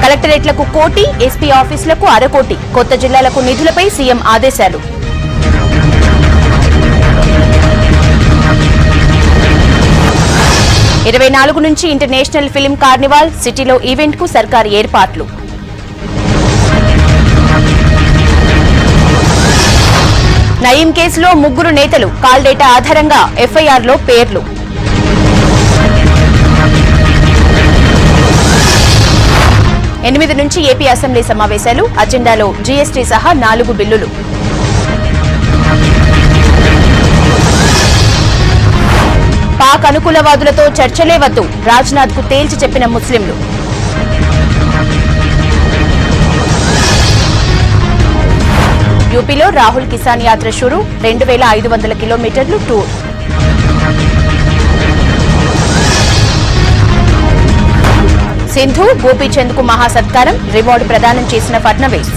కలెక్టరేట్లకు కోటి, ఎస్పీ ఆఫీసులకు అరకోటి, కొత్త జిల్లాలకు నిధులపై సీఎం ఆదేశాలు. ఇరవై 24 నుంచి ఇంటర్నేషనల్ ఫిల్మ్ కార్నివాల్, సిటీలో ఈవెంట్ కు సర్కారు ఏర్పాట్లు. నయీం కేసులో 3 నేతలు, కాల్ డేటా ఆధారంగా ఎఫ్ఐఆర్లో పేర్లు. ఎనిమిది నుంచి ఏపీ అసెంబ్లీ సమావేశాలు, అజెండాలో జీఎస్టీ సహా 4 బిల్లులు. పాక్ అనుకూలవాదులతో చర్చలే వద్దు, రాజ్నాథ్ కు తేల్చి చెప్పిన ముస్లింలు. యూపీలో రాహుల్ కిసాన్ యాత్ర షురు, 2500 కిలోమీటర్లు టూర్. సింధు, గోపీచంద్ కు మహాసత్కారం, రివార్డు ప్రదానం చేసిన ఫడ్నవీస్.